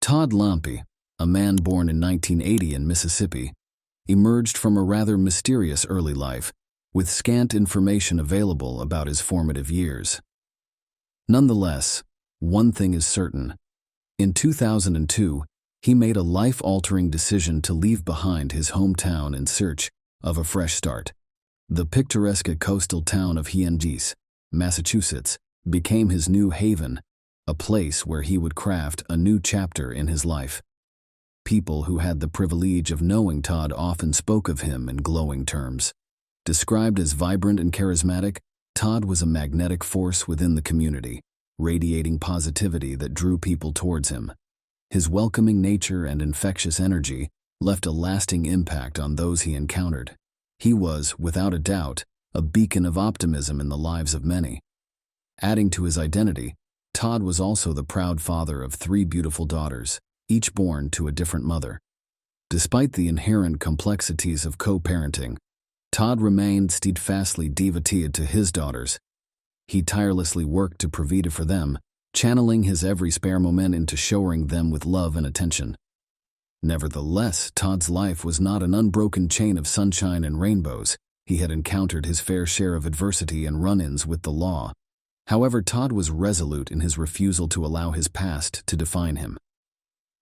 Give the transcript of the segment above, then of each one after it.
Todd Lampe, a man born in 1980 in Mississippi, emerged from a rather mysterious early life, with scant information available about his formative years. Nonetheless, one thing is certain. In 2002, he made a life-altering decision to leave behind his hometown in search of a fresh start. The picturesque coastal town of Hyannis, Massachusetts, became his new haven, a place where he would craft a new chapter in his life. People who had the privilege of knowing Todd often spoke of him in glowing terms. Described as vibrant and charismatic, Todd was a magnetic force within the community, radiating positivity that drew people towards him. His welcoming nature and infectious energy left a lasting impact on those he encountered. He was, without a doubt, a beacon of optimism in the lives of many. Adding to his identity, Todd was also the proud father of 3 beautiful daughters, each born to a different mother. Despite the inherent complexities of co-parenting, Todd remained steadfastly devoted to his daughters. He tirelessly worked to provide for them, channeling his every spare moment into showering them with love and attention. Nevertheless, Todd's life was not an unbroken chain of sunshine and rainbows. He had encountered his fair share of adversity and run-ins with the law. However, Todd was resolute in his refusal to allow his past to define him.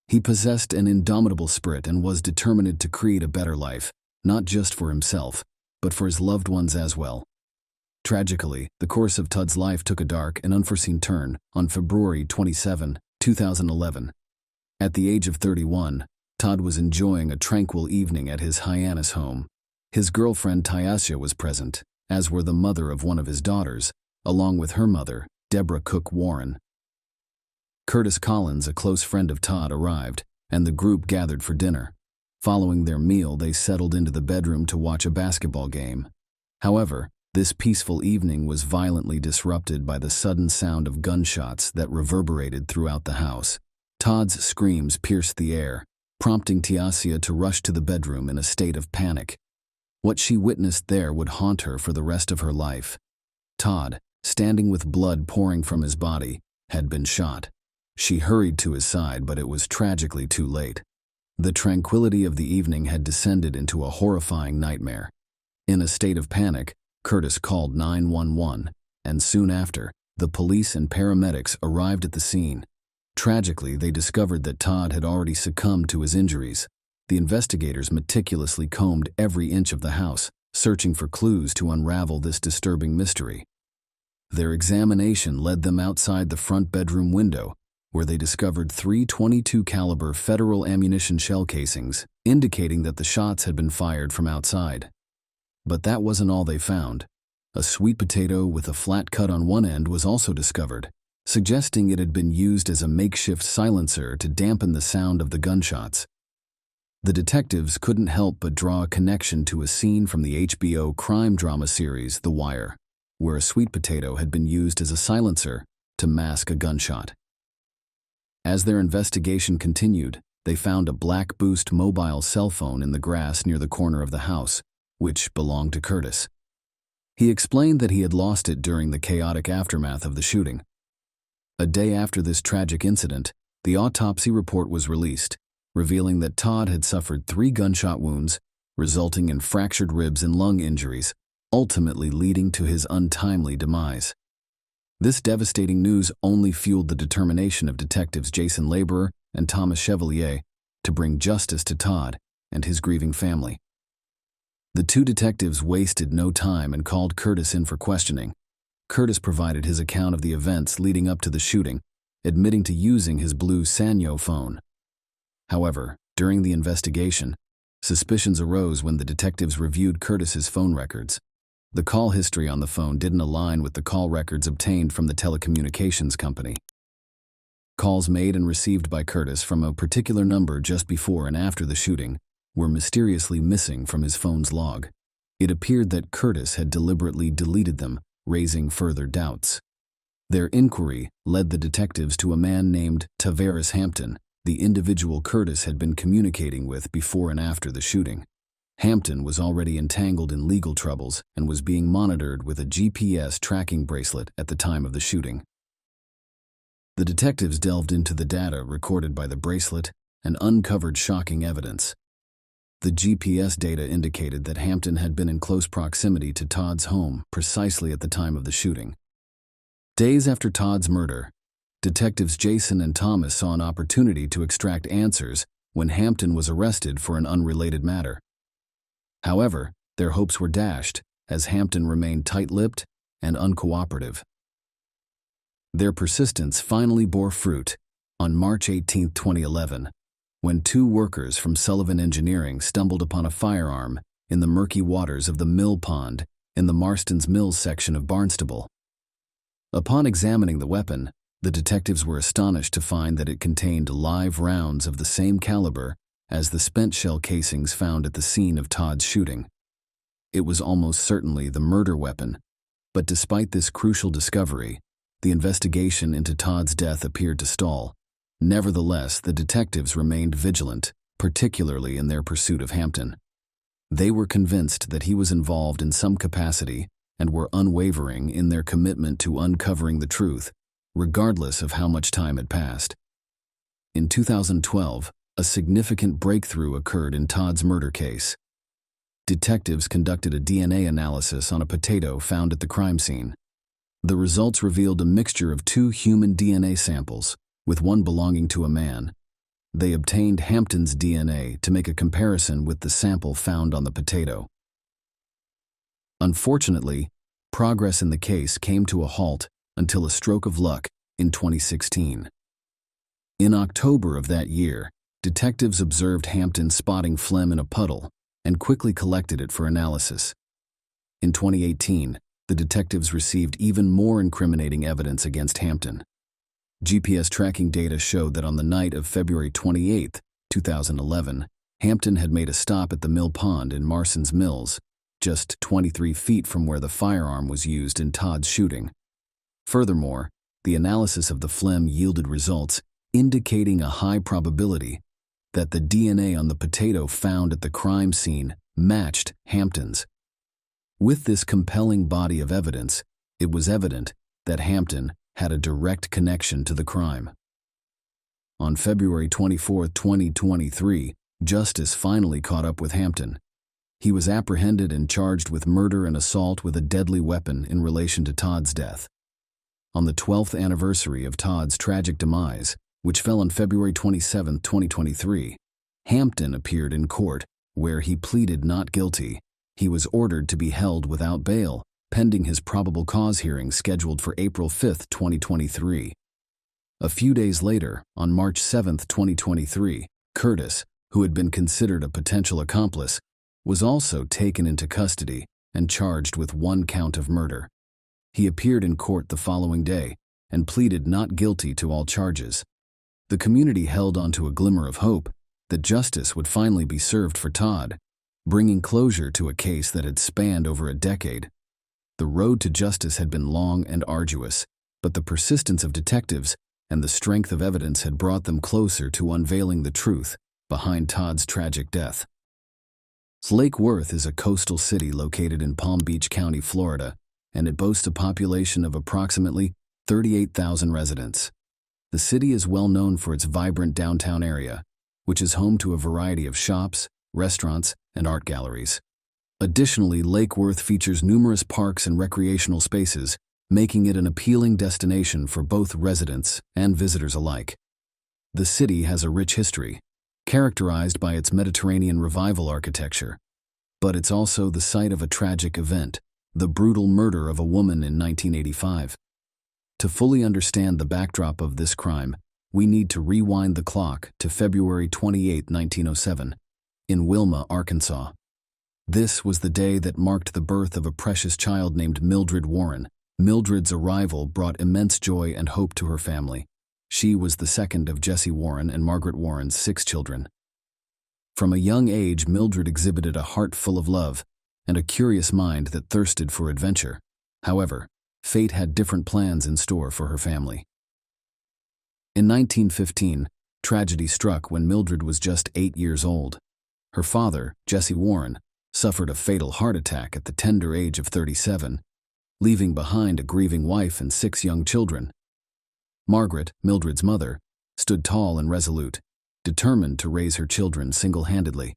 He possessed an indomitable spirit and was determined to create a better life, not just for himself, but for his loved ones as well. Tragically, the course of Todd's life took a dark and unforeseen turn on February 27, 2011. At the age of 31, Todd was enjoying a tranquil evening at his Hyannis home. His girlfriend Tiasia was present, as were the mother of one of his daughters, along with her mother, Deborah Cook Warren. Curtis Collins, a close friend of Todd, arrived, and the group gathered for dinner. Following their meal, they settled into the bedroom to watch a basketball game. However, this peaceful evening was violently disrupted by the sudden sound of gunshots that reverberated throughout the house. Todd's screams pierced the air, prompting Tiasia to rush to the bedroom in a state of panic. What she witnessed there would haunt her for the rest of her life. Todd, standing with blood pouring from his body, had been shot. She hurried to his side, but it was tragically too late. The tranquility of the evening had descended into a horrifying nightmare. In a state of panic, Curtis called 911, and soon after, the police and paramedics arrived at the scene. Tragically, they discovered that Todd had already succumbed to his injuries. The investigators meticulously combed every inch of the house, searching for clues to unravel this disturbing mystery. Their examination led them outside the front bedroom window, where they discovered 3 .22 caliber federal ammunition shell casings, indicating that the shots had been fired from outside. But that wasn't all they found. A sweet potato with a flat cut on one end was also discovered, suggesting it had been used as a makeshift silencer to dampen the sound of the gunshots. The detectives couldn't help but draw a connection to a scene from the HBO crime drama series The Wire, where a sweet potato had been used as a silencer to mask a gunshot. As their investigation continued, they found a black Boost mobile cell phone in the grass near the corner of the house, which belonged to Curtis. He explained that he had lost it during the chaotic aftermath of the shooting. A day after this tragic incident, the autopsy report was released, revealing that Todd had suffered 3 gunshot wounds, resulting in fractured ribs and lung injuries, ultimately leading to his untimely demise. This devastating news only fueled the determination of detectives Jason Laborer and Thomas Chevalier to bring justice to Todd and his grieving family. The 2 detectives wasted no time and called Curtis in for questioning. Curtis provided his account of the events leading up to the shooting, admitting to using his blue Sanyo phone. However, during the investigation, suspicions arose when the detectives reviewed Curtis's phone records. The call history on the phone didn't align with the call records obtained from the telecommunications company. Calls made and received by Curtis from a particular number just before and after the shooting were mysteriously missing from his phone's log. It appeared that Curtis had deliberately deleted them, raising further doubts. Their inquiry led the detectives to a man named Tavares Hampton, the individual Curtis had been communicating with before and after the shooting. Hampton was already entangled in legal troubles and was being monitored with a GPS tracking bracelet at the time of the shooting. The detectives delved into the data recorded by the bracelet and uncovered shocking evidence. The GPS data indicated that Hampton had been in close proximity to Todd's home precisely at the time of the shooting. Days after Todd's murder, detectives Jason and Thomas saw an opportunity to extract answers when Hampton was arrested for an unrelated matter. However, their hopes were dashed as Hampton remained tight-lipped and uncooperative. Their persistence finally bore fruit on March 18, 2011, when two workers from Sullivan Engineering stumbled upon a firearm in the murky waters of the mill pond in the Marston's Mills section of Barnstable. Upon examining the weapon, the detectives were astonished to find that it contained live rounds of the same caliber as the spent shell casings found at the scene of Todd's shooting. It was almost certainly the murder weapon, but despite this crucial discovery, the investigation into Todd's death appeared to stall. Nevertheless, the detectives remained vigilant, particularly in their pursuit of Hampton. They were convinced that he was involved in some capacity and were unwavering in their commitment to uncovering the truth, regardless of how much time had passed. In 2012, a significant breakthrough occurred in Todd's murder case. Detectives conducted a DNA analysis on a potato found at the crime scene. The results revealed a mixture of two human DNA samples, with one belonging to a man. They obtained Hampton's DNA to make a comparison with the sample found on the potato. Unfortunately, progress in the case came to a halt until a stroke of luck in 2016. In October of that year, detectives observed Hampton spotting phlegm in a puddle and quickly collected it for analysis. In 2018, the detectives received even more incriminating evidence against Hampton. GPS tracking data showed that on the night of February 28, 2011, Hampton had made a stop at the mill pond in Marston's Mills, just 23 feet from where the firearm was used in Todd's shooting. Furthermore, the analysis of the phlegm yielded results indicating a high probability that the DNA on the potato found at the crime scene matched Hampton's. With this compelling body of evidence, it was evident that Hampton had a direct connection to the crime. On February 24, 2023, justice finally caught up with Hampton. He was apprehended and charged with murder and assault with a deadly weapon in relation to Todd's death. On the 12th anniversary of Todd's tragic demise, which fell on February 27, 2023, Hampton appeared in court, where he pleaded not guilty. He was ordered to be held without bail, pending his probable cause hearing scheduled for April 5, 2023. A few days later, on March 7, 2023, Curtis, who had been considered a potential accomplice, was also taken into custody and charged with one count of murder. He appeared in court the following day and pleaded not guilty to all charges. The community held on to a glimmer of hope that justice would finally be served for Todd, bringing closure to a case that had spanned over a decade. The road to justice had been long and arduous, but the persistence of detectives and the strength of evidence had brought them closer to unveiling the truth behind Todd's tragic death. Lake Worth is a coastal city located in Palm Beach County, Florida, and it boasts a population of approximately 38,000 residents. The city is well known for its vibrant downtown area, which is home to a variety of shops, restaurants, and art galleries. Additionally, Lake Worth features numerous parks and recreational spaces, making it an appealing destination for both residents and visitors alike. The city has a rich history, characterized by its Mediterranean Revival architecture, but it's also the site of a tragic event, the brutal murder of a woman in 1985. To fully understand the backdrop of this crime, we need to rewind the clock to February 28, 1907, in Wilma, Arkansas. This was the day that marked the birth of a precious child named Mildred Warren. Mildred's arrival brought immense joy and hope to her family. She was the second of Jesse Warren and Margaret Warren's 6 children. From a young age, Mildred exhibited a heart full of love and a curious mind that thirsted for adventure. However, fate had different plans in store for her family. In 1915, tragedy struck when Mildred was just 8 years old. Her father, Jesse Warren, suffered a fatal heart attack at the tender age of 37, leaving behind a grieving wife and 6 young children. Margaret, Mildred's mother, stood tall and resolute, determined to raise her children single-handedly.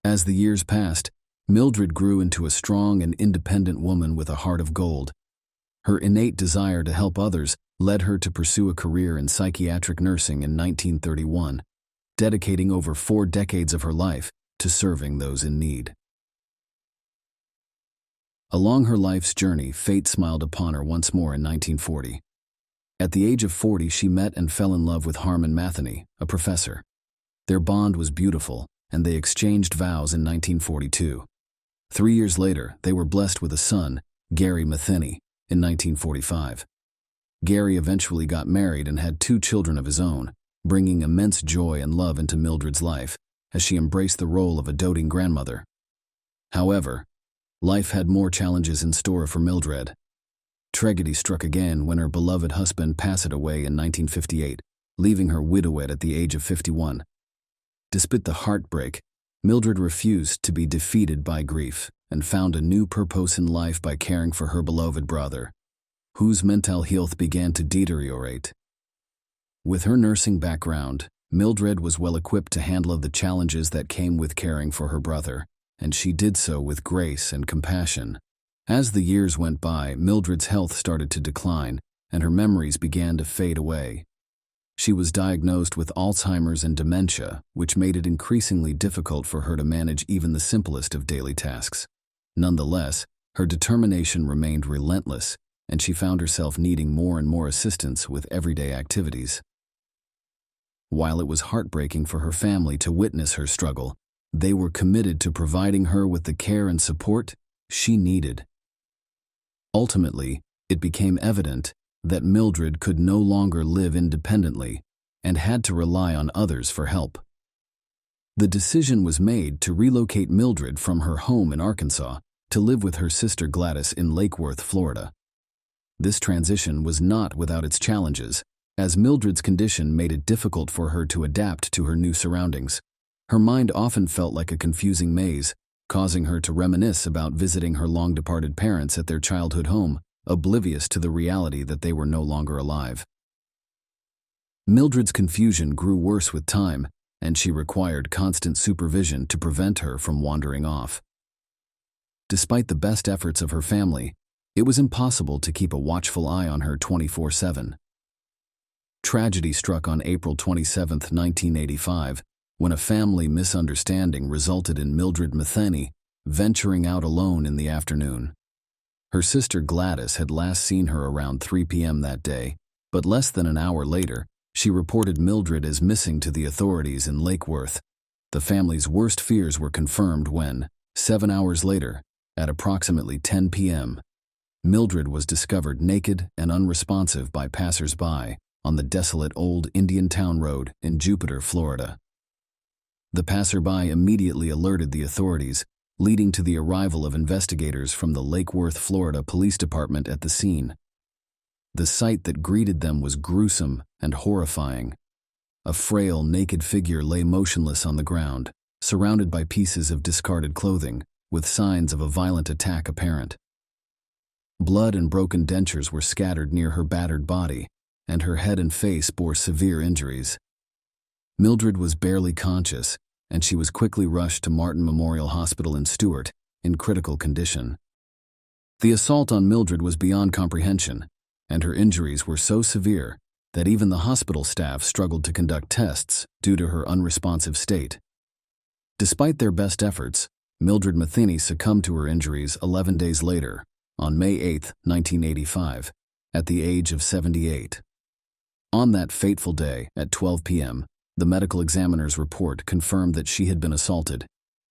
As the years passed, Mildred grew into a strong and independent woman with a heart of gold. Her innate desire to help others led her to pursue a career in psychiatric nursing in 1931, dedicating over 4 decades of her life to serving those in need. Along her life's journey, fate smiled upon her once more in 1940. At the age of 40, she met and fell in love with Harmon Matheny, a professor. Their bond was beautiful, and they exchanged vows in 1942. 3 years later, they were blessed with a son, Gary Matheny, in 1945. Gary eventually got married and had 2 children of his own, bringing immense joy and love into Mildred's life as she embraced the role of a doting grandmother. However, life had more challenges in store for Mildred. Tragedy struck again when her beloved husband passed away in 1958, leaving her widowed at the age of 51. Despite the heartbreak, Mildred refused to be defeated by grief and found a new purpose in life by caring for her beloved brother, whose mental health began to deteriorate. With her nursing background, Mildred was well equipped to handle the challenges that came with caring for her brother, and she did so with grace and compassion. As the years went by, Mildred's health started to decline, and her memories began to fade away. She was diagnosed with Alzheimer's and dementia, which made it increasingly difficult for her to manage even the simplest of daily tasks. Nonetheless, her determination remained relentless, and she found herself needing more and more assistance with everyday activities. While it was heartbreaking for her family to witness her struggle, they were committed to providing her with the care and support she needed. Ultimately, it became evident that Mildred could no longer live independently and had to rely on others for help. The decision was made to relocate Mildred from her home in Arkansas to live with her sister Gladys in Lake Worth, Florida. This transition was not without its challenges, as Mildred's condition made it difficult for her to adapt to her new surroundings. Her mind often felt like a confusing maze, causing her to reminisce about visiting her long-departed parents at their childhood home, oblivious to the reality that they were no longer alive. Mildred's confusion grew worse with time, and she required constant supervision to prevent her from wandering off. Despite the best efforts of her family, it was impossible to keep a watchful eye on her 24/7. Tragedy struck on April 27, 1985, when a family misunderstanding resulted in Mildred Matheny venturing out alone in the afternoon. Her sister Gladys had last seen her around 3 p.m. that day, but less than an hour later, she reported Mildred as missing to the authorities in Lake Worth. The family's worst fears were confirmed when, 7 hours later, at approximately 10 p.m., Mildred was discovered naked and unresponsive by passers-by on the desolate old Indian Town Road in Jupiter, Florida. The passerby immediately alerted the authorities, leading to the arrival of investigators from the Lake Worth, Florida Police Department at the scene. The sight that greeted them was gruesome and horrifying. A frail, naked figure lay motionless on the ground, surrounded by pieces of discarded clothing, with signs of a violent attack apparent. Blood and broken dentures were scattered near her battered body, and her head and face bore severe injuries. Mildred was barely conscious, and she was quickly rushed to Martin Memorial Hospital in Stuart, in critical condition. The assault on Mildred was beyond comprehension, and her injuries were so severe that even the hospital staff struggled to conduct tests due to her unresponsive state. Despite their best efforts, Mildred Matheny succumbed to her injuries 11 days later, on May 8, 1985, at the age of 78. On that fateful day, at 12 p.m., the medical examiner's report confirmed that she had been assaulted,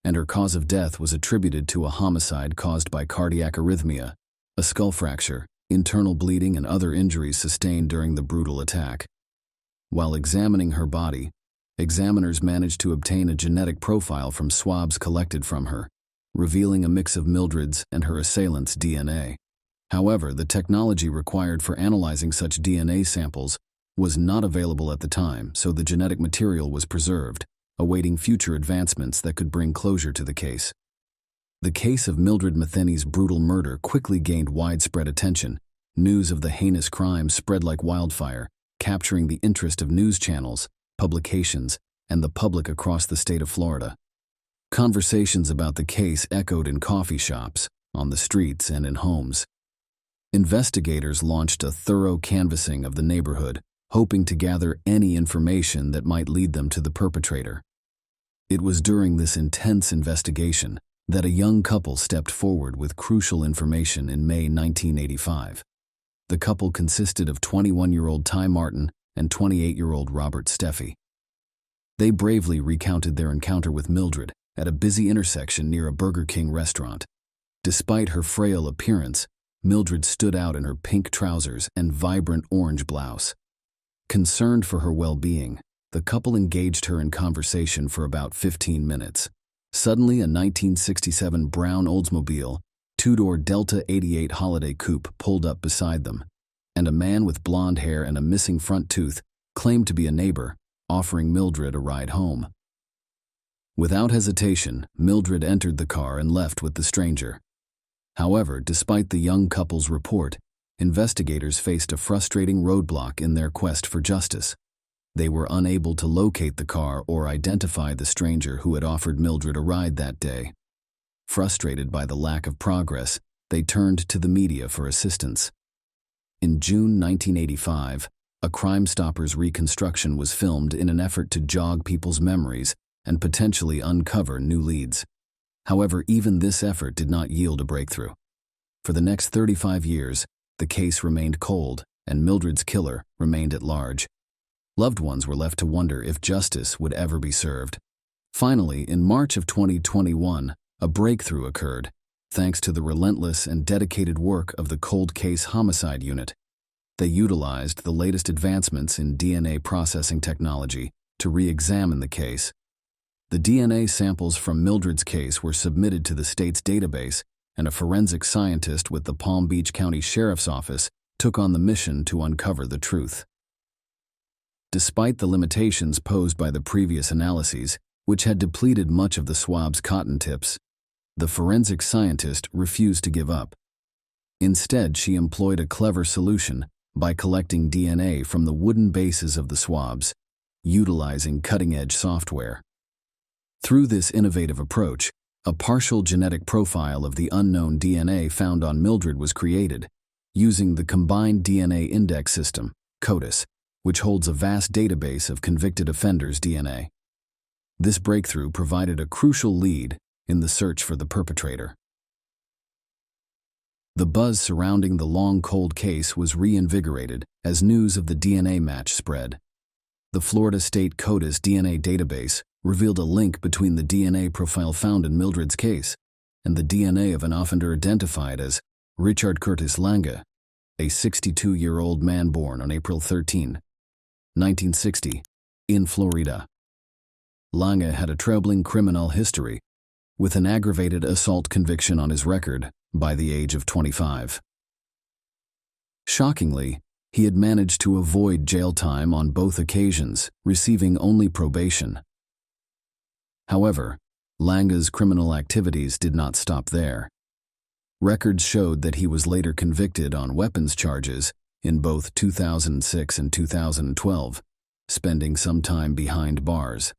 and her cause of death was attributed to a homicide caused by cardiac arrhythmia, a skull fracture, internal bleeding, and other injuries sustained during the brutal attack. While examining her body, examiners managed to obtain a genetic profile from swabs collected from her, revealing a mix of Mildred's and her assailant's DNA. However, the technology required for analyzing such DNA samples was not available at the time, so the genetic material was preserved, awaiting future advancements that could bring closure to the case. The case of Mildred Matheny's brutal murder quickly gained widespread attention, news of the heinous crime spread like wildfire, capturing the interest of news channels, publications, and the public across the state of Florida. Conversations about the case echoed in coffee shops, on the streets, and in homes. Investigators launched a thorough canvassing of the neighborhood, hoping to gather any information that might lead them to the perpetrator. It was during this intense investigation that a young couple stepped forward with crucial information in May 1985. The couple consisted of 21-year-old Ty Martin and 28-year-old Robert Steffi. They bravely recounted their encounter with Mildred at a busy intersection near a Burger King restaurant. Despite her frail appearance, Mildred stood out in her pink trousers and vibrant orange blouse. Concerned for her well-being, the couple engaged her in conversation for about 15 minutes. Suddenly, a 1967 brown Oldsmobile, two-door Delta 88 Holiday Coupe pulled up beside them, and a man with blonde hair and a missing front tooth claimed to be a neighbor, offering Mildred a ride home. Without hesitation, Mildred entered the car and left with the stranger. However, despite the young couple's report, investigators faced a frustrating roadblock in their quest for justice. They were unable to locate the car or identify the stranger who had offered Mildred a ride that day. Frustrated by the lack of progress, they turned to the media for assistance. In June 1985, a Crime Stoppers reconstruction was filmed in an effort to jog people's memories and potentially uncover new leads. However, even this effort did not yield a breakthrough. For the next 35 years, the case remained cold, and Mildred's killer remained at large. Loved ones were left to wonder if justice would ever be served. Finally, in March of 2021, a breakthrough occurred, thanks to the relentless and dedicated work of the Cold Case Homicide Unit. They utilized the latest advancements in DNA processing technology to re-examine the case. The DNA samples from Mildred's case were submitted to the state's database, and a forensic scientist with the Palm Beach County Sheriff's Office took on the mission to uncover the truth. Despite the limitations posed by the previous analyses, which had depleted much of the swab's cotton tips, the forensic scientist refused to give up. Instead, she employed a clever solution by collecting DNA from the wooden bases of the swabs, utilizing cutting-edge software. Through this innovative approach, a partial genetic profile of the unknown DNA found on Mildred was created, using the Combined DNA Index System, CODIS, which holds a vast database of convicted offenders' DNA. This breakthrough provided a crucial lead in the search for the perpetrator. The buzz surrounding the long cold case was reinvigorated as news of the DNA match spread. The Florida State CODIS DNA database revealed a link between the DNA profile found in Mildred's case and the DNA of an offender identified as Richard Curtis Lange, a 62-year-old man born on April 13, 1960, in Florida. Lange had a troubling criminal history, with an aggravated assault conviction on his record by the age of 25. Shockingly, he had managed to avoid jail time on both occasions, receiving only probation. However, Lange's criminal activities did not stop there. Records showed that he was later convicted on weapons charges in both 2006 and 2012, spending some time behind bars.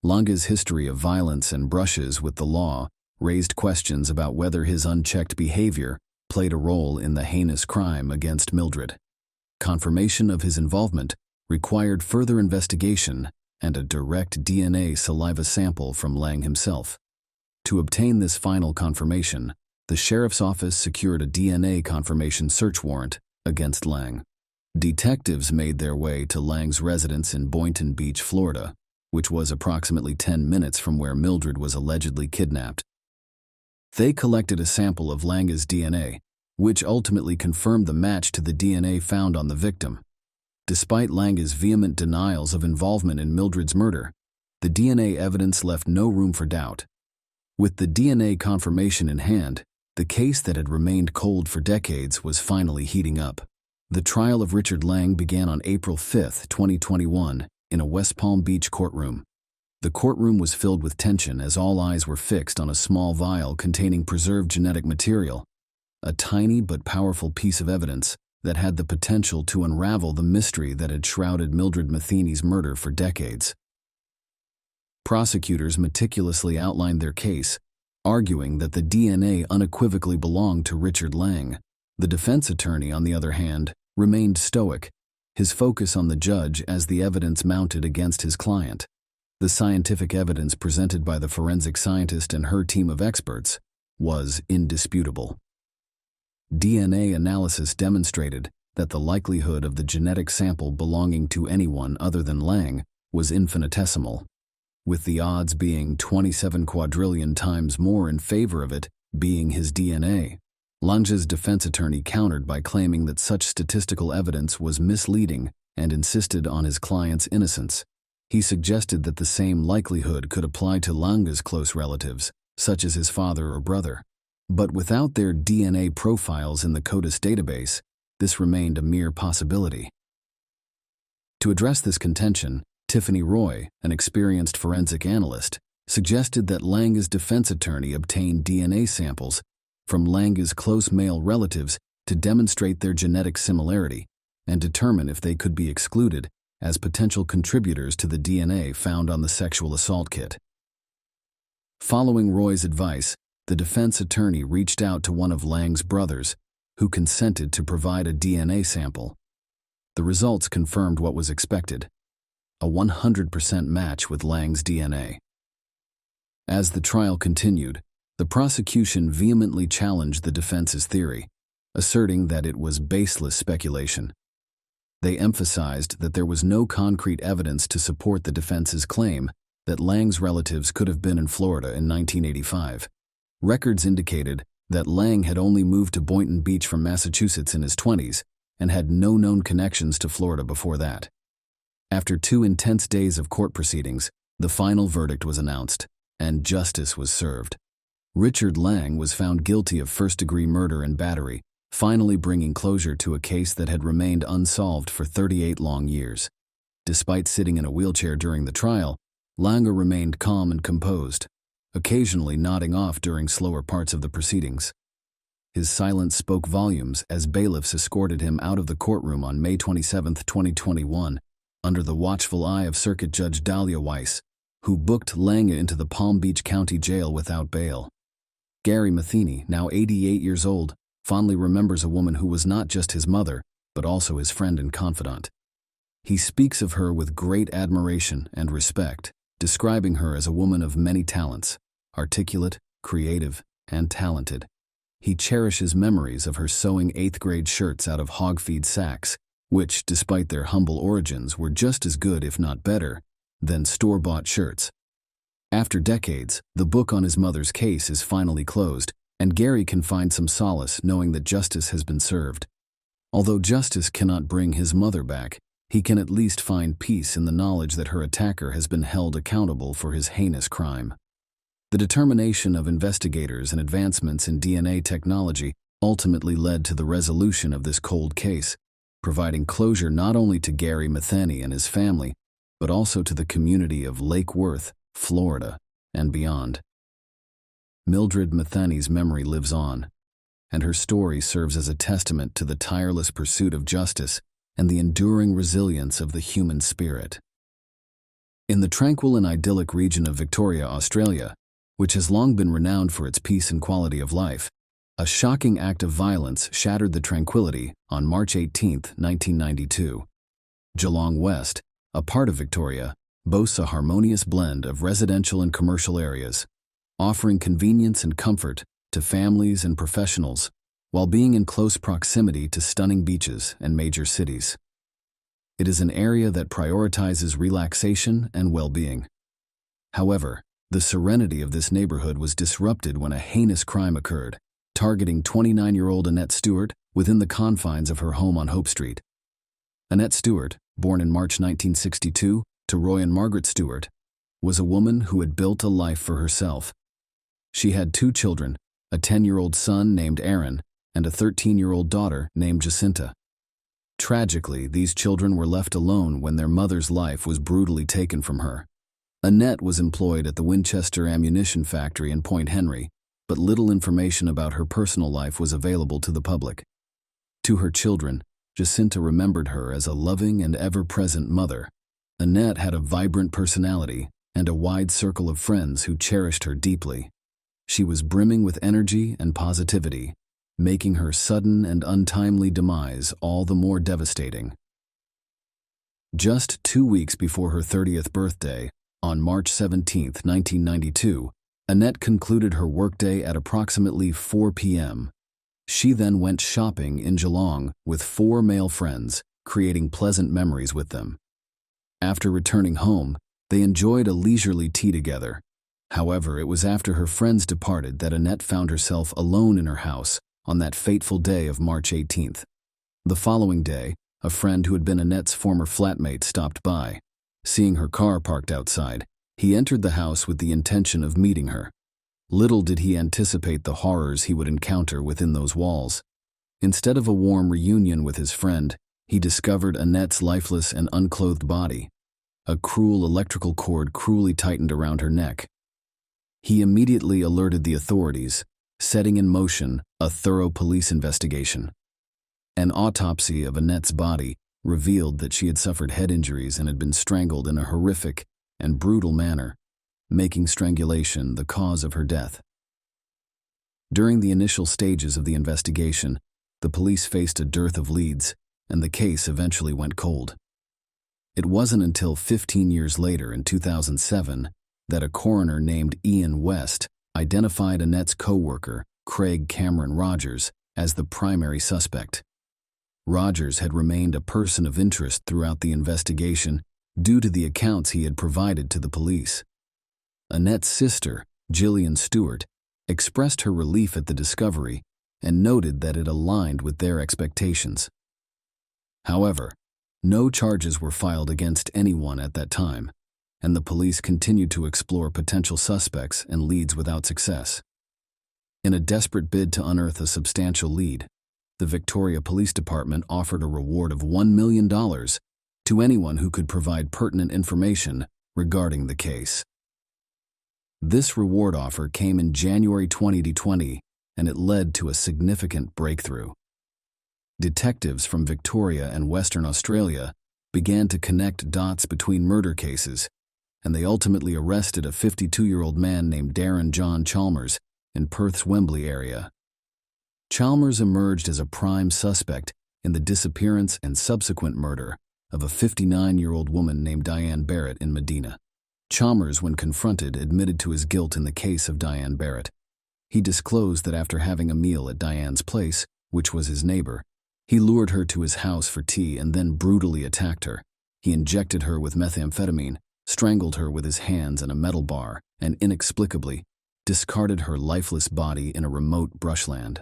Lange's history of violence and brushes with the law raised questions about whether his unchecked behavior played a role in the heinous crime against Mildred. Confirmation of his involvement required further investigation and a direct DNA saliva sample from Lange himself. To obtain this final confirmation, the sheriff's office secured a DNA confirmation search warrant against Lange. Detectives made their way to Lange's residence in Boynton Beach, Florida, which was approximately 10 minutes from where Mildred was allegedly kidnapped. They collected a sample of Lange's DNA, which ultimately confirmed the match to the DNA found on the victim. Despite Lange's vehement denials of involvement in Mildred's murder, the DNA evidence left no room for doubt. With the DNA confirmation in hand, the case that had remained cold for decades was finally heating up. The trial of Richard Lange began on April 5, 2021, in a West Palm Beach courtroom. The courtroom was filled with tension as all eyes were fixed on a small vial containing preserved genetic material, a tiny but powerful piece of evidence that had the potential to unravel the mystery that had shrouded Mildred Matheny's murder for decades. Prosecutors meticulously outlined their case, arguing that the DNA unequivocally belonged to Richard Lang. The defense attorney, on the other hand, remained stoic, his focus on the judge as the evidence mounted against his client. The scientific evidence presented by the forensic scientist and her team of experts was indisputable. DNA analysis demonstrated that the likelihood of the genetic sample belonging to anyone other than Lang was infinitesimal, with the odds being 27 quadrillion times more in favor of it being his DNA. Lange's defense attorney countered by claiming that such statistical evidence was misleading and insisted on his client's innocence. He suggested that the same likelihood could apply to Lange's close relatives, such as his father or brother. But without their DNA profiles in the CODIS database, this remained a mere possibility. To address this contention, Tiffany Roy, an experienced forensic analyst, suggested that Lange's defense attorney obtain DNA samples from Lange's close male relatives to demonstrate their genetic similarity and determine if they could be excluded as potential contributors to the DNA found on the sexual assault kit. Following Roy's advice, the defense attorney reached out to one of Lange's brothers, who consented to provide a DNA sample. The results confirmed what was expected: a 100% match with Lange's DNA. As the trial continued, the prosecution vehemently challenged the defense's theory, asserting that it was baseless speculation. They emphasized that there was no concrete evidence to support the defense's claim that Lange's relatives could have been in Florida in 1985. Records indicated that Lang had only moved to Boynton Beach from Massachusetts in his 20s and had no known connections to Florida before that. After 2 intense days of court proceedings, the final verdict was announced, and justice was served. Richard Lang was found guilty of first-degree murder and battery, finally bringing closure to a case that had remained unsolved for 38 long years. Despite sitting in a wheelchair during the trial, Lang remained calm and composed, occasionally nodding off during slower parts of the proceedings. His silence spoke volumes as bailiffs escorted him out of the courtroom on May 27, 2021, under the watchful eye of Circuit Judge Dahlia Weiss, who booked Lang into the Palm Beach County Jail without bail. Gary Matheny, now 88 years old, fondly remembers a woman who was not just his mother, but also his friend and confidant. He speaks of her with great admiration and respect, describing her as a woman of many talents, articulate, creative, and talented. He cherishes memories of her sewing 8th-grade shirts out of hog feed sacks, which, despite their humble origins, were just as good, if not better, than store-bought shirts. After decades, the book on his mother's case is finally closed, and Gary can find some solace knowing that justice has been served. Although justice cannot bring his mother back, he can at least find peace in the knowledge that her attacker has been held accountable for his heinous crime. The determination of investigators and advancements in DNA technology ultimately led to the resolution of this cold case, providing closure not only to Gary Matheny and his family, but also to the community of Lake Worth, Florida, and beyond. Mildred Matheny's memory lives on, and her story serves as a testament to the tireless pursuit of justice and the enduring resilience of the human spirit. In the tranquil and idyllic region of Victoria, Australia, which has long been renowned for its peace and quality of life, a shocking act of violence shattered the tranquility on March 18, 1992. Geelong West, a part of Victoria, boasts a harmonious blend of residential and commercial areas, offering convenience and comfort to families and professionals while being in close proximity to stunning beaches and major cities. It is an area that prioritizes relaxation and well-being. However, the serenity of this neighborhood was disrupted when a heinous crime occurred, targeting 29-year-old Annette Stewart within the confines of her home on Hope Street. Annette Stewart, born in March 1962 to Roy and Margaret Stewart, was a woman who had built a life for herself. She had 2 children, a 10-year-old son named Aaron and a 13-year-old daughter named Jacinta. Tragically, these children were left alone when their mother's life was brutally taken from her. Annette was employed at the Winchester Ammunition Factory in Point Henry, but little information about her personal life was available to the public. To her children, Jacinta remembered her as a loving and ever-present mother. Annette had a vibrant personality and a wide circle of friends who cherished her deeply. She was brimming with energy and positivity, making her sudden and untimely demise all the more devastating. Just 2 weeks before her 30th birthday, on March 17, 1992, Annette concluded her workday at approximately 4 p.m. She then went shopping in Geelong with 4 male friends, creating pleasant memories with them. After returning home, they enjoyed a leisurely tea together. However, it was after her friends departed that Annette found herself alone in her house on that fateful day of March 18th. The following day, a friend who had been Annette's former flatmate stopped by. Seeing her car parked outside, he entered the house with the intention of meeting her. Little did he anticipate the horrors he would encounter within those walls. Instead of a warm reunion with his friend, he discovered Annette's lifeless and unclothed body. A cruel electrical cord cruelly tightened around her neck. He immediately alerted the authorities, setting in motion a thorough police investigation. An autopsy of Annette's body revealed that she had suffered head injuries and had been strangled in a horrific and brutal manner, making strangulation the cause of her death. During the initial stages of the investigation, the police faced a dearth of leads, and the case eventually went cold. It wasn't until 15 years later, in 2007, that a coroner named Ian West identified Annette's co-worker, Craig Cameron Rogers, as the primary suspect. Rogers had remained a person of interest throughout the investigation due to the accounts he had provided to the police. Annette's sister, Gillian Stewart, expressed her relief at the discovery and noted that it aligned with their expectations. However, no charges were filed against anyone at that time, and the police continued to explore potential suspects and leads without success. In a desperate bid to unearth a substantial lead, the Victoria Police Department offered a reward of $1 million to anyone who could provide pertinent information regarding the case. This reward offer came in January 2020, and it led to a significant breakthrough. Detectives from Victoria and Western Australia began to connect dots between murder cases, and they ultimately arrested a 52-year-old man named Darren John Chalmers in Perth's Wembley area. Chalmers emerged as a prime suspect in the disappearance and subsequent murder of a 59-year-old woman named Diane Barrett in Medina. Chalmers, when confronted, admitted to his guilt in the case of Diane Barrett. He disclosed that after having a meal at Diane's place, which was his neighbor, he lured her to his house for tea and then brutally attacked her. He injected her with methamphetamine, strangled her with his hands in a metal bar, and inexplicably discarded her lifeless body in a remote brushland.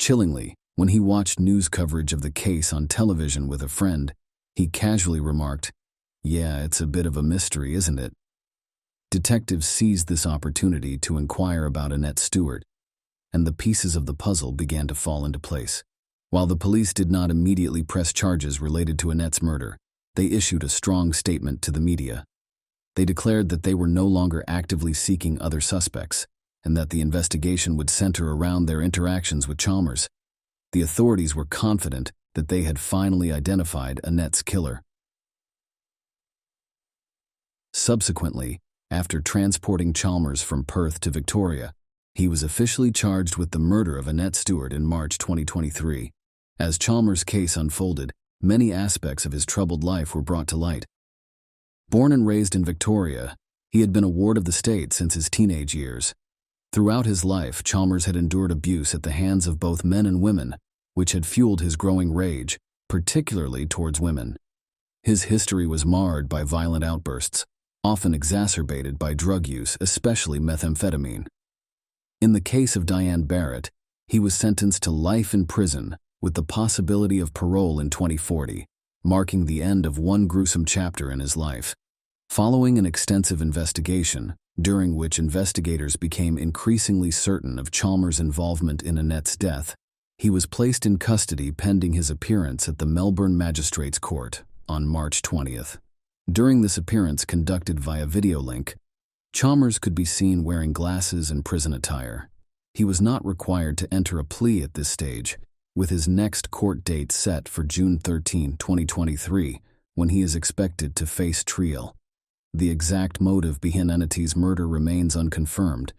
Chillingly, when he watched news coverage of the case on television with a friend, he casually remarked, "Yeah, it's a bit of a mystery, isn't it?" Detectives seized this opportunity to inquire about Annette Stewart, and the pieces of the puzzle began to fall into place. While the police did not immediately press charges related to Annette's murder, they issued a strong statement to the media. They declared that they were no longer actively seeking other suspects, and that the investigation would center around their interactions with Chalmers. The authorities were confident that they had finally identified Annette's killer. Subsequently, after transporting Chalmers from Perth to Victoria, he was officially charged with the murder of Annette Stewart in March 2023. As Chalmers' case unfolded, many aspects of his troubled life were brought to light. Born and raised in Victoria, he had been a ward of the state since his teenage years. Throughout his life, Chalmers had endured abuse at the hands of both men and women, which had fueled his growing rage, particularly towards women. His history was marred by violent outbursts, often exacerbated by drug use, especially methamphetamine. In the case of Diane Barrett, he was sentenced to life in prison with the possibility of parole in 2040, marking the end of one gruesome chapter in his life. Following an extensive investigation, during which investigators became increasingly certain of Chalmers' involvement in Annette's death, he was placed in custody pending his appearance at the Melbourne Magistrates Court on March 20th. During this appearance, conducted via video link, Chalmers could be seen wearing glasses and prison attire. He was not required to enter a plea at this stage, with his next court date set for June 13, 2023, when he is expected to face trial. The exact motive behind Enneti's murder remains unconfirmed,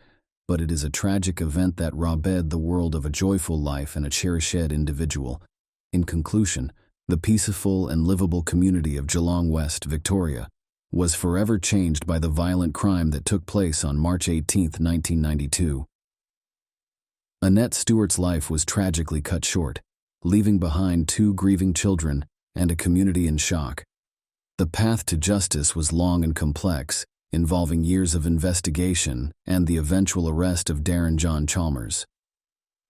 but it is a tragic event that robbed the world of a joyful life and a cherished individual. In conclusion, the peaceful and livable community of Geelong West, Victoria, was forever changed by the violent crime that took place on March 18, 1992. Annette Stewart's life was tragically cut short, leaving behind 2 grieving children and a community in shock. The path to justice was long and complex, involving years of investigation and the eventual arrest of Darren John Chalmers.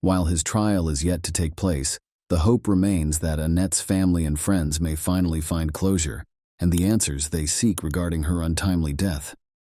While his trial is yet to take place, the hope remains that Annette's family and friends may finally find closure and the answers they seek regarding her untimely death.